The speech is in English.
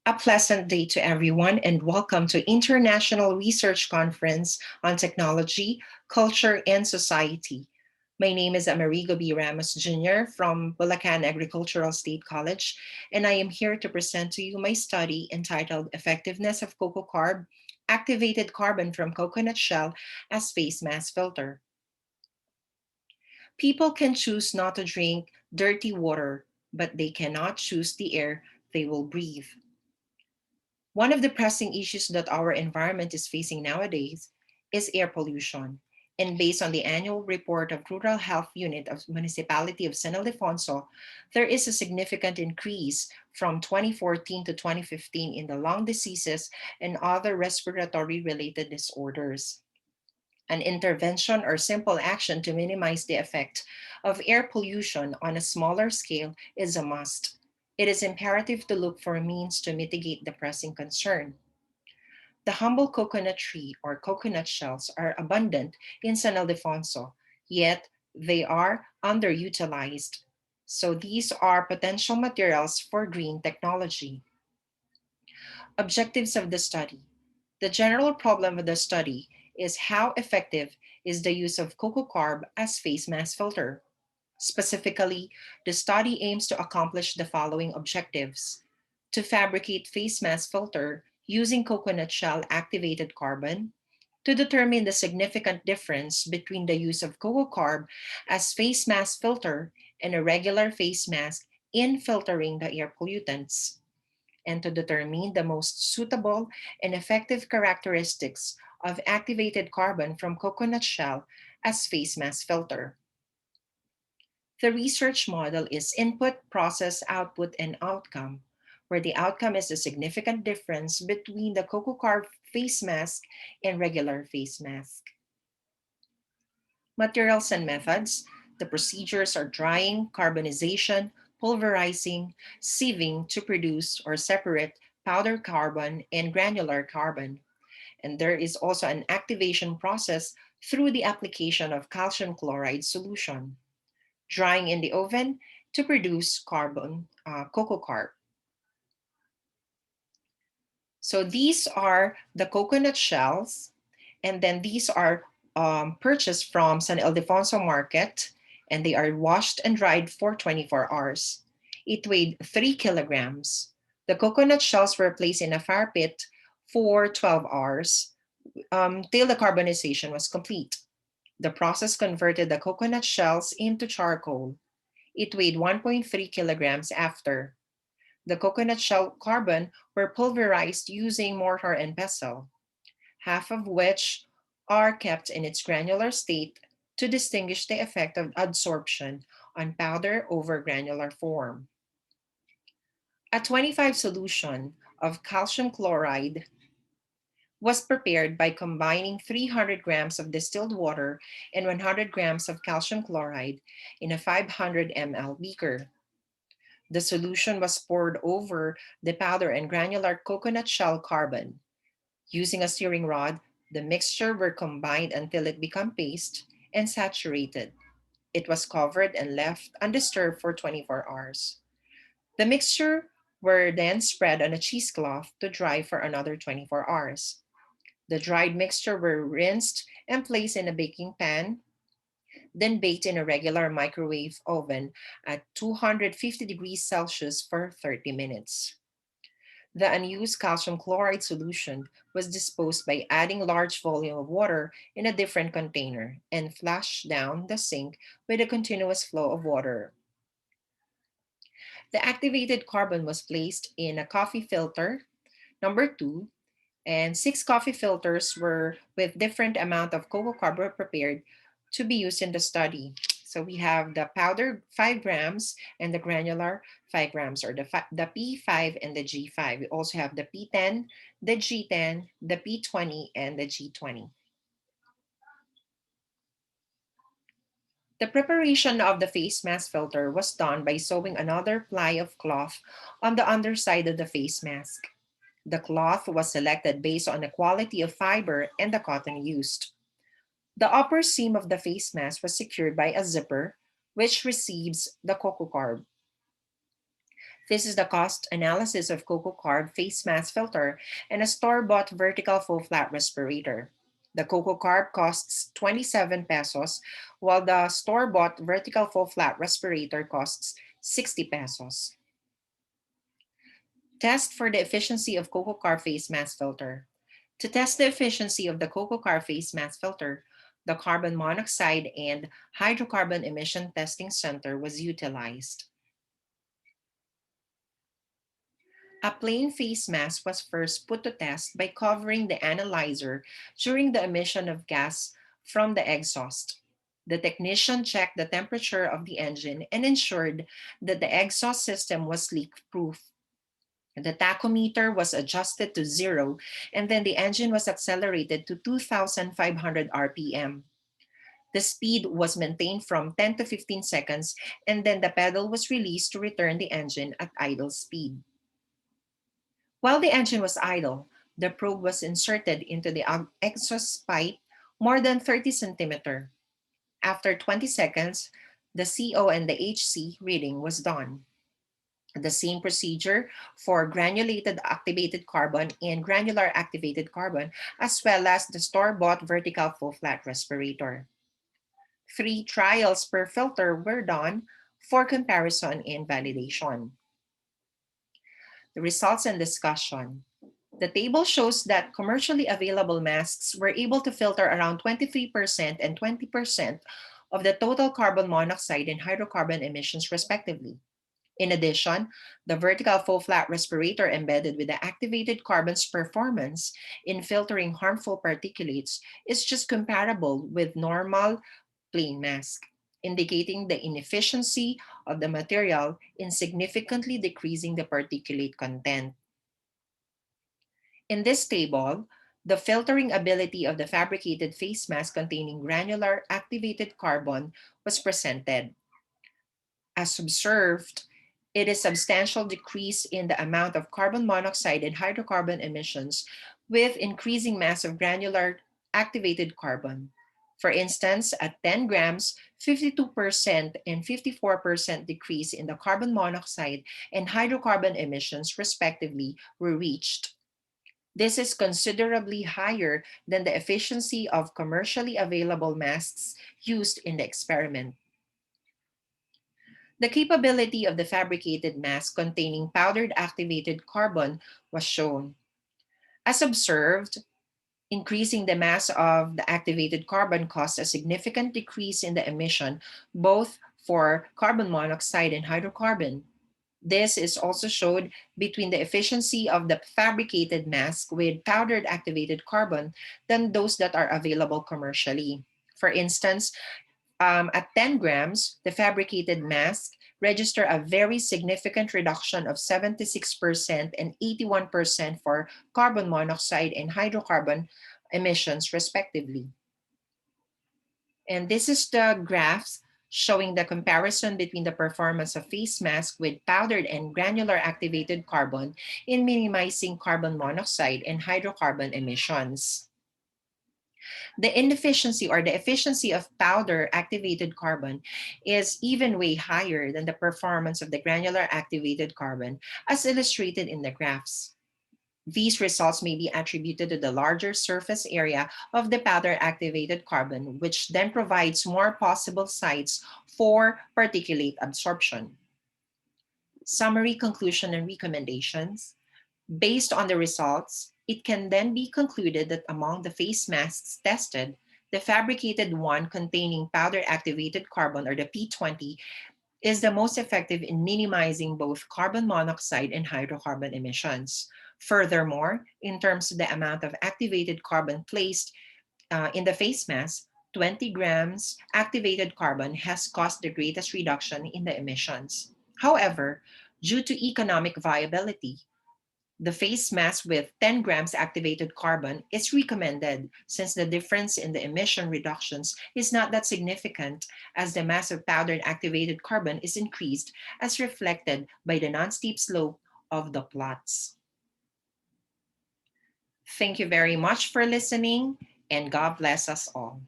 A pleasant day to everyone, and welcome to International Research Conference on Technology, Culture, and Society. My name is Amerigo B. Ramos Jr. from Bulacan Agricultural State College, and I am here to present to you my study entitled Effectiveness of Cocoa Carb, Activated Carbon from Coconut Shell as Face Mask Filter. People can choose not to drink dirty water, but they cannot choose the air they will breathe. One of the pressing issues that our environment is facing nowadays is air pollution. And based on the annual report of Rural Health Unit of Municipality of San Ildefonso, there is a significant increase from 2014 to 2015 in the lung diseases and other respiratory related disorders. An intervention or simple action to minimize the effect of air pollution on a smaller scale is a must. It is imperative to look for means to mitigate the pressing concern. The humble coconut tree or coconut shells are abundant in San Ildefonso, yet they are underutilized. So these are potential materials for green technology. Objectives of the study. The general problem of the study is how effective is the use of cocoa carb as face mask filter. Specifically, the study aims to accomplish the following objectives: to fabricate face mask filter using coconut shell activated carbon, to determine the significant difference between the use of cocoa carb as face mask filter and a regular face mask in filtering the air pollutants, and to determine the most suitable and effective characteristics of activated carbon from coconut shell as face mask filter. The research model is input, process, output, and outcome, where the outcome is the significant difference between the cocoa carb face mask and regular face mask. Materials and methods. The procedures are drying, carbonization, pulverizing, sieving to produce or separate powder carbon and granular carbon. And there is also an activation process through the application of calcium chloride solution. Drying in the oven to produce cocoa carb. So these are the coconut shells, and then these are purchased from San Ildefonso Market, and they are washed and dried for 24 hours. It weighed 3 kilograms. The coconut shells were placed in a fire pit for 12 hours till the carbonization was complete. The process converted the coconut shells into charcoal. It weighed 1.3 kilograms after. The coconut shell carbon were pulverized using mortar and pestle, half of which are kept in its granular state to distinguish the effect of adsorption on powder over granular form. A 25 solution of calcium chloride was prepared by combining 300 grams of distilled water and 100 grams of calcium chloride in a 500 ml beaker. The solution was poured over the powder and granular coconut shell carbon. Using a stirring rod, the mixture were combined until it became paste and saturated. It was covered and left undisturbed for 24 hours. The mixture were then spread on a cheesecloth to dry for another 24 hours. The dried mixture were rinsed and placed in a baking pan, then baked in a regular microwave oven at 250 degrees Celsius for 30 minutes. The unused calcium chloride solution was disposed by adding large volume of water in a different container and flushed down the sink with a continuous flow of water. The activated carbon was placed in a coffee filter, number two, and 6 coffee filters were with different amount of cocoa carb were prepared to be used in the study. So we have the powder 5 grams and the granular 5 grams, or the P5 and the G5. We also have the P10, the G10, the P20, and the G20. The preparation of the face mask filter was done by sewing another ply of cloth on the underside of the face mask. The cloth was selected based on the quality of fiber and the cotton used. The upper seam of the face mask was secured by a zipper, which receives the cocoa carb. This is the cost analysis of CocoCarb face mask filter and a store-bought vertical full flat respirator. The CocoCarb costs 27 pesos, while the store-bought vertical full flat respirator costs 60 pesos. Test for the efficiency of CocoCarb face mask filter. To test the efficiency of the CocoCarb face mask filter, the carbon monoxide and hydrocarbon emission testing center was utilized. A plain face mask was first put to test by covering the analyzer during the emission of gas from the exhaust. The technician checked the temperature of the engine and ensured that the exhaust system was leak-proof. The tachometer was adjusted to 0, and then the engine was accelerated to 2,500 RPM. The speed was maintained from 10 to 15 seconds, and then the pedal was released to return the engine at idle speed. While the engine was idle, the probe was inserted into the exhaust pipe more than 30 centimeter. After 20 seconds, the CO and the HC reading was done. The same procedure for granulated activated carbon and granular activated carbon, as well as the store-bought vertical full flat respirator. 3 trials per filter were done for comparison and validation. The results and discussion. The table shows that commercially available masks were able to filter around 23% and 20% of the total carbon monoxide and hydrocarbon emissions, respectively. In addition, the vertical full flat respirator embedded with the activated carbon's performance in filtering harmful particulates is just comparable with normal plain mask, indicating the inefficiency of the material in significantly decreasing the particulate content. In this table, the filtering ability of the fabricated face mask containing granular activated carbon was presented. As observed, it is substantial decrease in the amount of carbon monoxide and hydrocarbon emissions with increasing mass of granular activated carbon. For instance, at 10 grams, 52% and 54% decrease in the carbon monoxide and hydrocarbon emissions, respectively, were reached. This is considerably higher than the efficiency of commercially available masks used in the experiment. The capability of the fabricated mask containing powdered activated carbon was shown. As observed, increasing the mass of the activated carbon caused a significant decrease in the emission, both for carbon monoxide and hydrocarbon. This is also showed between the efficiency of the fabricated mask with powdered activated carbon than those that are available commercially. For instance, at 10 grams, the fabricated mask register a very significant reduction of 76% and 81% for carbon monoxide and hydrocarbon emissions, respectively. And this is the graphs showing the comparison between the performance of face mask with powdered and granular activated carbon in minimizing carbon monoxide and hydrocarbon emissions. The inefficiency or the efficiency of powder activated carbon is even way higher than the performance of the granular activated carbon, as illustrated in the graphs. These results may be attributed to the larger surface area of the powder activated carbon, which then provides more possible sites for particulate absorption. Summary, conclusion, and recommendations. Based on the results, it can then be concluded that among the face masks tested, the fabricated one containing powder activated carbon, or the P20, is the most effective in minimizing both carbon monoxide and hydrocarbon emissions. Furthermore, in terms of the amount of activated carbon placed in the face mask, 20 grams activated carbon has caused the greatest reduction in the emissions. However, due to economic viability, the face mask with 10 grams activated carbon is recommended since the difference in the emission reductions is not that significant as the mass of powdered activated carbon is increased as reflected by the non-steep slope of the plots. Thank you very much for listening, and God bless us all.